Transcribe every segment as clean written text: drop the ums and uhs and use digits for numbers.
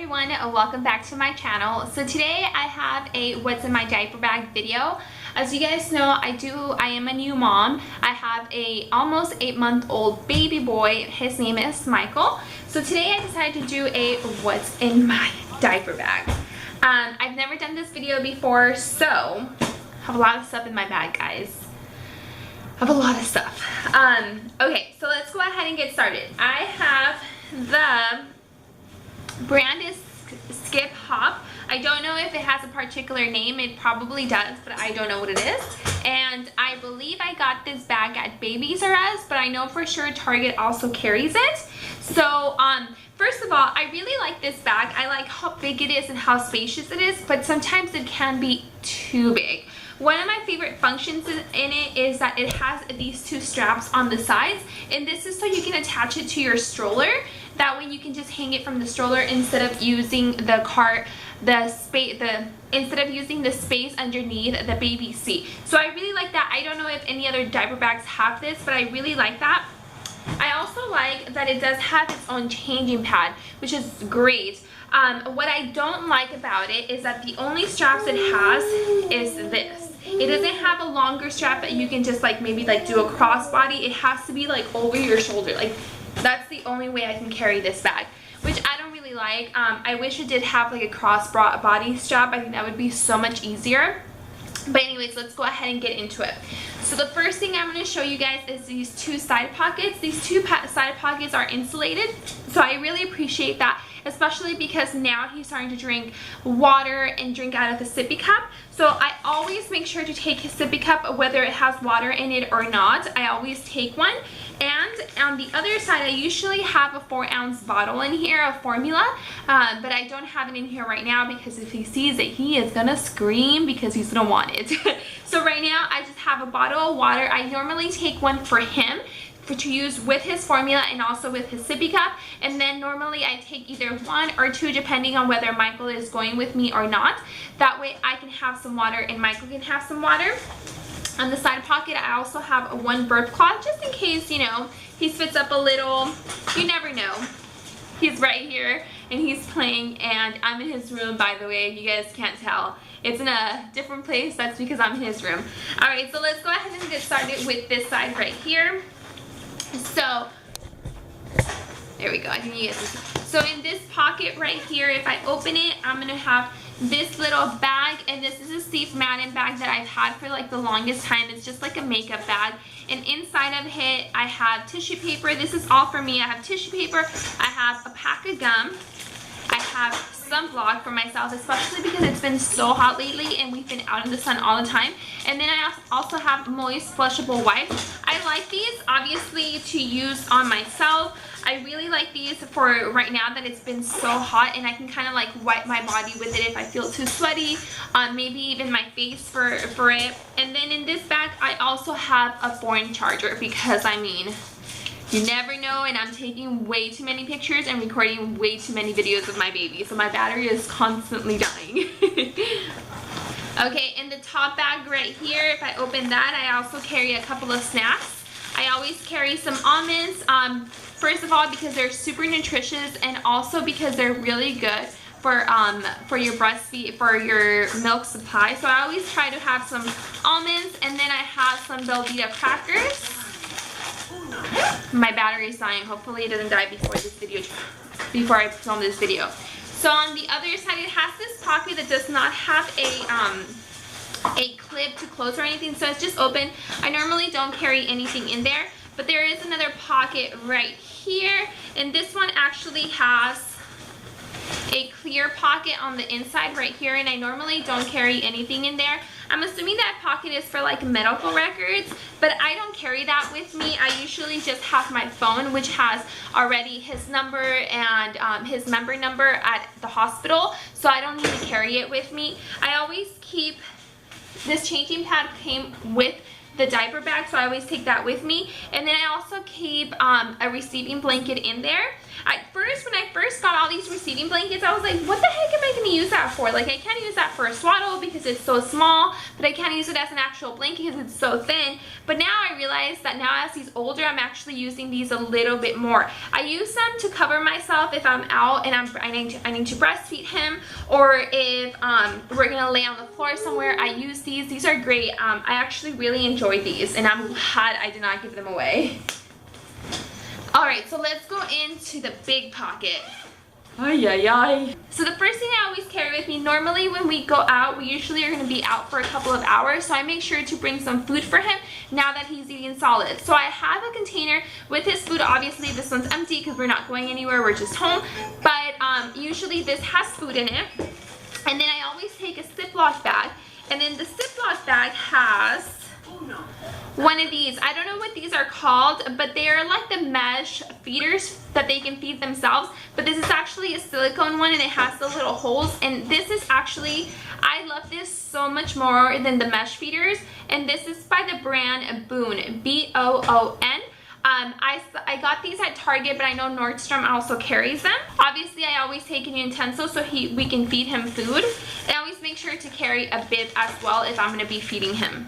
everyone, welcome back to my channel. So today I have a what's in my diaper bag video. As you guys know, I am a new mom. I have a almost 8-month-old baby boy. His name is Michael. So today I decided to do a what's in my diaper bag. I've never done this video before, so I have a lot of stuff in my bag, guys. I have a lot of stuff. Okay, so let's go ahead and get started. I have the brand is Skip Hop. I don't know if it has a particular name. It probably does, but I don't know what it is. And I believe I got this bag at Babies R Us, but I know for sure Target also carries it. So first of all, I really like this bag. I like how big it is and how spacious it is, but sometimes it can be too big. One of my favorite functions in it is that it has these two straps on the sides, and this is so you can attach it to your stroller. That way you can just hang it from the stroller instead of using the cart, instead of using the space underneath the baby seat. So I really like that. I don't know if any other diaper bags have this, but I really like that. I also like that it does have its own changing pad, which is great. What I don't like about it is that the only straps it has is this. It doesn't have a longer strap that you can just maybe do a crossbody. It has to be over your shoulder. That's the only way I can carry this bag, which I don't really like. I wish it did have a cross body strap. I think that would be so much easier. But anyways, let's go ahead and get into it. So the first thing I'm going to show you guys is these two side pockets. These two side pockets are insulated, so I really appreciate that, especially because now he's starting to drink water and drink out of the sippy cup. So I always make sure to take his sippy cup, whether it has water in it or not. I always take one. And on the other side, I usually have a 4-ounce bottle in here of formula, but I don't have it in here right now because if he sees it, he is gonna scream because he's gonna want it. So right now, I just have a bottle of water. I normally take one for him to use with his formula and also with his sippy cup, and then normally I take either 1 or 2 depending on whether Michael is going with me or not. That way I can have some water and Michael can have some water. On the side pocket, I also have one burp cloth just in case, you know, he spits up a little. You never know. He's right here and he's playing, and I'm in his room, by the way, if you guys can't tell. It's in a different place. That's because I'm in his room. Alright, so let's go ahead and get started with this side right here. So there we go. I think you guys can see. So in this pocket right here, if I open it, I'm gonna have this little bag, and this is a Steve Madden bag that I've had for the longest time. It's just like a makeup bag, and inside of it I have tissue paper. This is all for me. I have tissue paper, I have a pack of gum, I have sunblock for myself, especially because it's been so hot lately and we've been out in the sun all the time. And then I also have moist flushable wipes. I like these obviously to use on myself. I really like these for right now that it's been so hot, and I can kind of wipe my body with it if I feel too sweaty, maybe even my face for it. And then in this bag I also have a phone charger because I mean, you never know, and I'm taking way too many pictures and recording way too many videos of my baby, so my battery is constantly dying. Okay, in the top bag right here, if I open that, I also carry a couple of snacks. I always carry some almonds, first of all because they're super nutritious, and also because they're really good for your breastfeed, for your milk supply. So I always try to have some almonds, and then I have some Velveeta crackers. My battery is dying. Hopefully it doesn't die before I film this video. So on the other side, it has this pocket that does not have a clip to close or anything, so it's just open. I normally don't carry anything in there, but there is another pocket right here, and this one actually has a clear pocket on the inside right here, and I normally don't carry anything in there. I'm assuming that pocket is for medical records, but I don't carry that with me. I usually just have my phone, which has already his number and his member number at the hospital, so I don't need to carry it with me. I always keep this changing pad came with the diaper bag, so I always take that with me. And then I also keep a receiving blanket in there. At first, when I first got all these receiving blankets, I was like, what the heck am I can use that for? Like, I can't use that for a swaddle because it's so small, but I can't use it as an actual blanket because it's so thin. But now I realize that now as he's older, I'm actually using these a little bit more. I use them to cover myself if I'm out and I need to breastfeed him, or if we're gonna lay on the floor somewhere. I use these. These are great. I actually really enjoy these, and I'm glad I did not give them away. Alright, so let's go into the big pocket. Ay, ay, ay. So the first thing I always carry with me, normally when we go out, we usually are going to be out for a couple of hours, so I make sure to bring some food for him now that he's eating solids. So I have a container with his food. Obviously this one's empty because we're not going anywhere, we're just home, but usually this has food in it. And then I always take a Ziploc bag, and then the Ziploc bag has one of these. I don't know what these are called, but they are like the mesh feeders that they can feed themselves, but this is actually a silicone one, and it has the little holes. And this is actually, I love this so much more than the mesh feeders, and this is by the brand Boon, B-O-O-N. I got these at Target, but I know Nordstrom also carries them. Obviously, I always take an utensil so we can feed him food. And I always make sure to carry a bib as well if I'm going to be feeding him.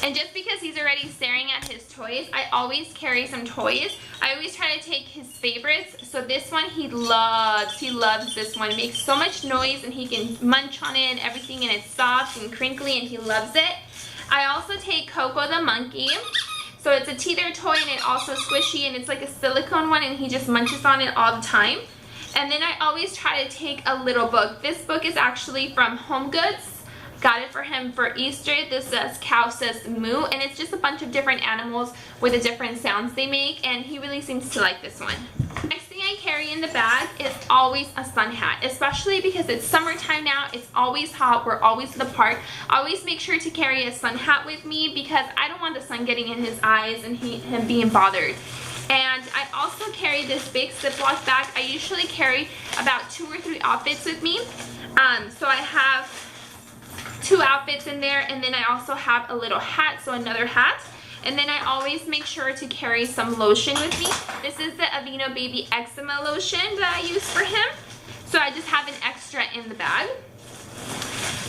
And just because he's already staring at his toys, I always carry some toys. I always try to take his favorites. So this one he loves. He loves this one. It makes so much noise, and he can munch on it and everything, and it's soft and crinkly, and he loves it. I also take Coco the monkey. So it's a teeter toy, and it's also squishy, and it's like a silicone one, and he just munches on it all the time. And then I always try to take a little book. This book is actually from Home Goods. Got it for him for Easter. This says Cow Says Moo, and it's just a bunch of different animals with the different sounds they make, and he really seems to like this one. Next thing I carry in the bag is always a sun hat, especially because it's summertime now. It's always hot. We're always in the park. I always make sure to carry a sun hat with me because I don't want the sun getting in his eyes and him being bothered. And I also carry this big Ziploc bag. I usually carry about 2 or 3 outfits with me. So I have 2 outfits in there, and then I also have a little hat, so another hat. And then I always make sure to carry some lotion with me. This is the Aveeno Baby Eczema lotion that I use for him. So I just have an extra in the bag.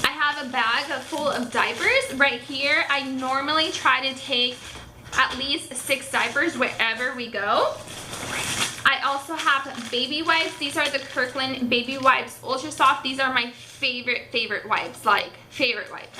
I have a bag full of diapers right here. I normally try to take at least 6 diapers wherever we go. I also have baby wipes. These are the Kirkland Baby Wipes Ultra Soft. These are my favorite wipes, like favorite wipes.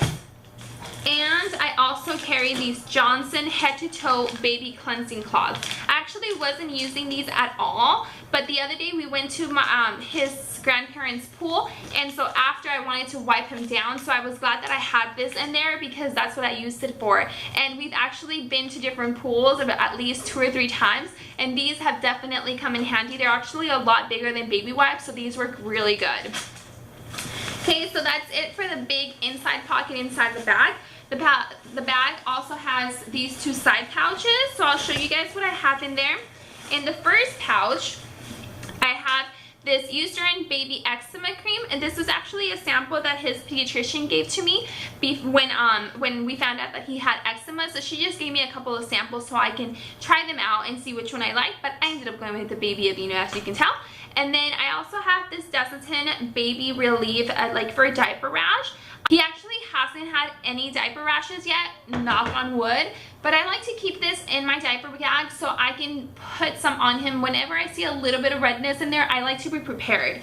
And I also carry these Johnson head to toe baby cleansing cloths. I actually wasn't using these at all, but the other day we went to my his grandparents' pool, and so after I wanted to wipe him down, so I was glad that I had this in there because that's what I used it for. And we've actually been to different pools at least 2 or 3 times, and these have definitely come in handy. They're actually a lot bigger than baby wipes, so these work really good. Okay, so that's it for the big inside pocket inside the bag. The bag also has these 2 side pouches, so I'll show you guys what I have in there. In the first pouch, I have this Eucerin Baby Eczema Cream, and this was actually a sample that his pediatrician gave to me when we found out that he had eczema. So she just gave me a couple of samples so I can try them out and see which one I like, but I ended up going with the Baby Aveeno, as you can tell. And then I also have this Desitin Baby Relief like for a diaper rash. He actually hasn't had any diaper rashes yet, knock on wood, but I like to keep this in my diaper bag so I can put some on him whenever I see a little bit of redness in there. I like to be prepared.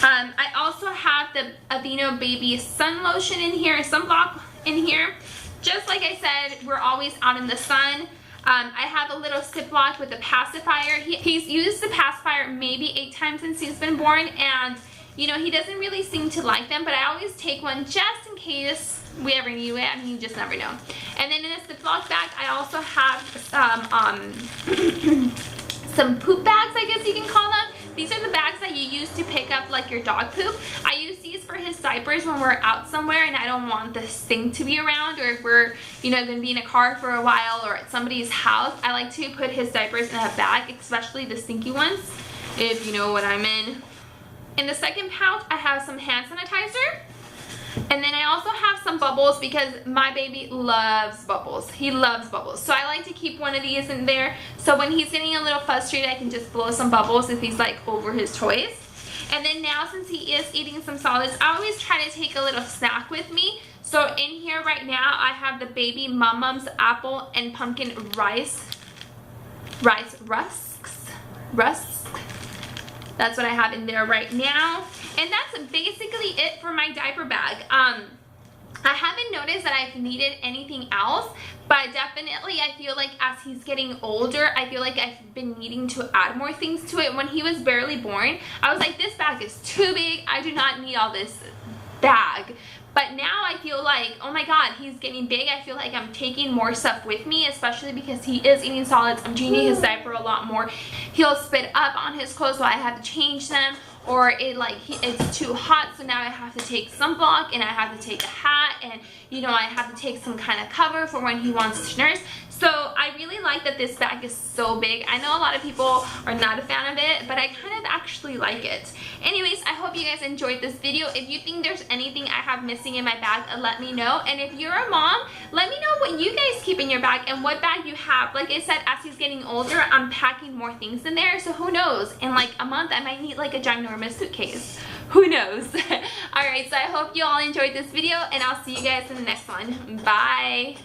I also have the Aveeno Baby Sun Lotion in here, sunblock in here. Just like I said, we're always out in the sun. I have a little Ziploc with a pacifier. He's used the pacifier maybe 8 times since he's been born, and you know, he doesn't really seem to like them, but I always take one just in case we ever need it. I mean, you just never know. And then in this Ziploc bag, I also have some poop bags, I guess you can call them. These are the bags that you use to pick up like your dog poop. I use these for his diapers when we're out somewhere and I don't want this thing to be around, or if we're, you know, going to be in a car for a while or at somebody's house. I like to put his diapers in a bag, especially the stinky ones, if you know what I mean. In the second pouch, I have some hand sanitizer. And then I also have some bubbles because my baby loves bubbles. He loves bubbles. So I like to keep one of these in there. So when he's getting a little frustrated, I can just blow some bubbles if he's like over his toys. And then now, since he is eating some solids, I always try to take a little snack with me. So in here right now, I have the baby Mum-Mum's apple and pumpkin rusks. That's what I have in there right now. And that's basically it for my diaper bag. I haven't noticed that I've needed anything else, but definitely I feel like as he's getting older, I feel like I've been needing to add more things to it. When he was barely born, I was like, this bag is too big. I do not need all this bag. But now I feel like, oh my god, he's getting big. I feel like I'm taking more stuff with me, especially because he is eating solids. I'm changing his diaper a lot more. He'll spit up on his clothes, so I have to change them. Or it's too hot, so now I have to take sunblock, and I have to take a hat, and you know, I have to take some kind of cover for when he wants to nurse. So I really like that this bag is so big. I know a lot of people are not a fan of it, but I kind of actually like it. Anyways, I hope you guys enjoyed this video. If you think there's anything I have missing in my bag, let me know. And if you're a mom, let me know what you guys keep in your bag and what bag you have. Like I said, as he's getting older, I'm packing more things in there, so who knows? In like a month, I might need like a ginormous suitcase. Who knows? Alright, so I hope you all enjoyed this video, and I'll see you guys in the next one. Bye!